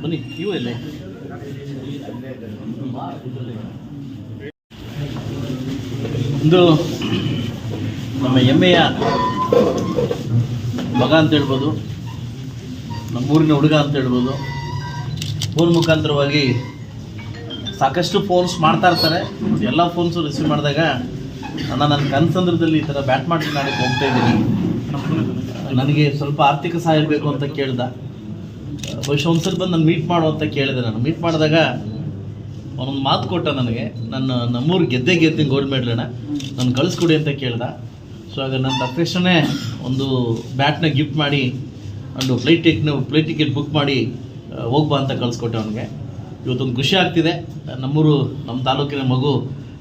ಬನ್ನಿ ಇವು ಇಲ್ಲೇ ಒಂದು ನಮ್ಮ ಹೆಮ್ಮೆಯ ಮಗ ಅಂತ ಹೇಳ್ಬೋದು, ನಮ್ಮೂರಿನ ಹುಡುಗ ಅಂತ ಹೇಳ್ಬೋದು. ಫೋನ್ ಮುಖಾಂತರವಾಗಿ ಸಾಕಷ್ಟು ಫೋನ್ಸ್ ಮಾಡ್ತಾ ಇರ್ತಾರೆ. ಎಲ್ಲ ಫೋನ್ಸು ರಿಸೀವ್ ಮಾಡಿದಾಗ ನನ್ನ ಕನಸಂದ್ರದಲ್ಲಿ ಈ ಥರ ಬ್ಯಾಡ್ಮಿಂಟನ್ ಆಡಕ್ಕೆ ಹೋಗ್ತಾ ಇದ್ದೀನಿ, ನನಗೆ ಸ್ವಲ್ಪ ಆರ್ಥಿಕ ಸಹಾಯ ಬೇಕು ಅಂತ ಕೇಳ್ದ. ಬಹುಶಃ ಒಂದು ಸ್ವಲ್ಪ ನಾನು ಮೀಟ್ ಮಾಡು ಅಂತ ಕೇಳಿದೆ. ನಾನು ಮೀಟ್ ಮಾಡಿದಾಗ ಅವನೊಂದು ಮಾತು ಕೊಟ್ಟ ನನಗೆ, ನಮ್ಮೂರು ಗೆದ್ದೆ ಗೌರ್ಮೆಂಟ್ಲಣ್ಣ ನಾನು ಕಳಿಸ್ಕೊಡಿ ಅಂತ ಕೇಳ್ದ. ಸೊ ಆಗ ನನ್ನ ತಕ್ಷಣವೇ ಒಂದು ಬ್ಯಾಟ್ನ ಗಿಫ್ಟ್ ಮಾಡಿ ಒಂದು ಫ್ಲೈಟ್ ಟಿಕೆಟ್ ಬುಕ್ ಮಾಡಿ ಹೋಗ್ಬಾ ಅಂತ ಕಳಿಸ್ಕೊಟ್ಟೆ ಅವನಿಗೆ. ಇವತ್ತೊಂದು ಖುಷಿ ಆಗ್ತಿದೆ. ನಮ್ಮ ತಾಲೂಕಿನ ಮಗು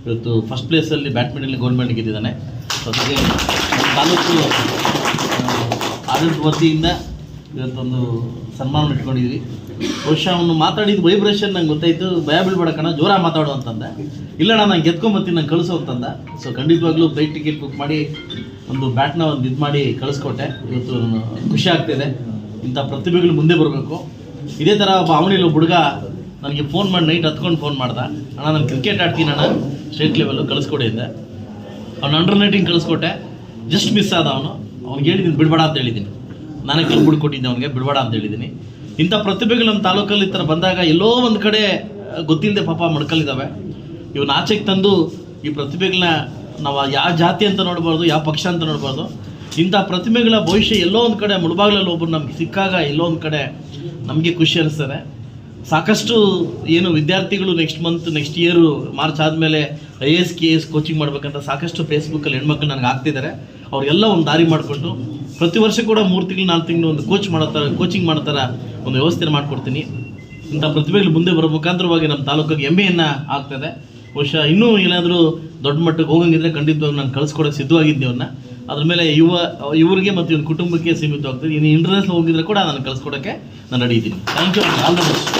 ಇವತ್ತು ಫಸ್ಟ್ ಪ್ಲೇಸಲ್ಲಿ ಬ್ಯಾಡ್ಮಿಂಟನ್ ಗೌರ್ಮೆಂಟ್ ಗೆದ್ದಿದ್ದಾನೆ. ಅದಕ್ಕೆ ನಮ್ಮ ತಾಲೂಕು ಆಡಳಿತ ವತಿಯಿಂದ ಇವತ್ತೊಂದು ಸನ್ಮಾನ ಇಟ್ಕೊಂಡಿದ್ವಿ. ಬಹುಶಃ ಅವನು ಮಾತಾಡಿದ ವೈಬ್ರೇಷನ್ ನಂಗೆ ಗೊತ್ತಾಯಿತು. ಭಯ ಬೀಳ್ಬೇಡ ಕಣ, ಜೋರಾಗಿ ಮಾತಾಡು ಅಂತಂದೆ. ಇಲ್ಲಣ್ಣ ನಾನು ಗೆದ್ಕೊಂಬತ್ತೀನಿ, ನಂಗೆ ಕಳಿಸು ಅಂತಂದ. ಸೊ ಖಂಡಿತವಾಗ್ಲೂ ಫ್ಲೈಟ್ ಟಿಕೆಟ್ ಬುಕ್ ಮಾಡಿ ಒಂದು ಬ್ಯಾಟ್ನ ಒಂದು ಇದು ಮಾಡಿ ಕಳಿಸ್ಕೊಟ್ಟೆ. ಇವತ್ತು ಖುಷಿ ಆಗ್ತಿದೆ. ಇಂಥ ಪ್ರತಿಭೆಗಳು ಮುಂದೆ ಬರಬೇಕು. ಇದೇ ಥರ ಒಬ್ಬ ಅವನಿಲ್ಲ ಒಬ್ಬ ಹುಡುಗ ನನಗೆ ಫೋನ್ ಮಾಡಿ ನೈಟ್ ಹತ್ಕೊಂಡು ಫೋನ್ ಮಾಡ್ದ, ಅಣ್ಣ ನಾನು ಕ್ರಿಕೆಟ್ ಆಡ್ತೀನಿ ಅಣ್ಣ ಸ್ಟೇಟ್ ಲೆವೆಲ್ಲು ಕಳಿಸ್ಕೊಡಿ ಅಂದೆ. ಅವ್ನು ಅಂಡರ್ 19 ಕಳಿಸ್ಕೊಟ್ಟೆ. ಜಸ್ಟ್ ಮಿಸ್ ಆದ. ಅವ್ನಿಗೆ ಹೇಳಿದ್ದೀನಿ ಬಿಡಬೇಡ ಅಂತ ಹೇಳಿದ್ದೀನಿ. ನಾನೇ ಕ್ಲಬ್ ಕೊಟ್ಟಿದ್ದೆ ಅವನಿಗೆ, ಬಿಡಬೇಡ ಅಂತ ಹೇಳಿದ್ದೀನಿ. ಇಂಥ ಪ್ರತಿಭೆಗಳು ನಮ್ಮ ತಾಲೂಕಲ್ಲಿ ಈ ಥರ ಬಂದಾಗ ಎಲ್ಲೋ ಒಂದು ಕಡೆ ಗೊತ್ತಿಲ್ಲದೆ ಪಾಪ ಮಡ್ಕಲ್ಲಿದ್ದಾವೆ. ಇವನ್ನ ಆಚೆಗೆ ತಂದು ಈ ಪ್ರತಿಭೆಗಳನ್ನ ನಾವು ಯಾವ ಜಾತಿ ಅಂತ ನೋಡಬಾರ್ದು, ಯಾವ ಪಕ್ಷ ಅಂತ ನೋಡಬಾರ್ದು. ಇಂಥ ಪ್ರತಿಭೆಗಳ ಭವಿಷ್ಯ ಎಲ್ಲೋ ಒಂದು ಕಡೆ ಮುಳುಬಾಗ್ಲಲ್ಲಿ ಒಬ್ಬರು ನಮ್ಗೆ ಸಿಕ್ಕಾಗ ಎಲ್ಲೋ ಒಂದು ಕಡೆ ನಮಗೆ ಖುಷಿ ಅನಿಸ್ತದೆ. ಸಾಕಷ್ಟು ಏನು ವಿದ್ಯಾರ್ಥಿಗಳು ನೆಕ್ಸ್ಟ್ ಇಯರು ಮಾರ್ಚ್ ಆದಮೇಲೆ IAS KS ಕೋಚಿಂಗ್ ಮಾಡಬೇಕಂತ ಸಾಕಷ್ಟು ಫೇಸ್ಬುಕ್ಕಲ್ಲಿ ಹೆಣ್ಮಕ್ಳು ನನಗೆ ಆಗ್ತಿದ್ದಾರೆ. ಅವ್ರಿಗೆಲ್ಲ ಒಂದು ದಾರಿ ಮಾಡಿಕೊಟ್ಟು ಪ್ರತಿ ವರ್ಷ ಕೂಡ 3 ತಿಂಗಳು 4 ತಿಂಗಳು ಒಂದು ಕೋಚಿಂಗ್ ಮಾಡೋ ಥರ ಒಂದು ವ್ಯವಸ್ಥೆ ಮಾಡಿಕೊಡ್ತೀನಿ. ಇಂಥ ಪ್ರತಿಭೆಗಳು ಮುಂದೆ ಬರೋ ಮುಖಾಂತರವಾಗಿ ನಮ್ಮ ತಾಲೂಕಿಗೆ ಹೆಮ್ಮೆಯನ್ನು ಆಗ್ತದೆ. ಬಹುಶಃ ಇನ್ನೂ ಏನಾದರೂ ದೊಡ್ಡ ಮಟ್ಟಕ್ಕೆ ಹೋಗಂಗಿದ್ರೆ ಖಂಡಿತವಾಗಿ ನಾನು ಕಳಿಸ್ಕೊಡೋಕ್ಕೆ ಸಿದ್ಧವಾಗಿದ್ದೆ ಅವ್ರನ್ನ. ಅದ್ರ ಮೇಲೆ ಇವ್ರಿಗೆ ಮತ್ತು ಇವ್ನ ಕುಟುಂಬಕ್ಕೆ ಸೀಮಿತವಾಗ್ತದೆ. ಇನ್ನು ಇಂಟರ್ನ್ಯಾಷನಲ್ ಹೋಗಿದ್ರೆ ಕೂಡ ನಾನು ಕಳಿಸ್ಕೊಡೋಕ್ಕೆ ನಾನು ರೆಡಿ ಇದ್ದೀನಿ. Thank you, all the best.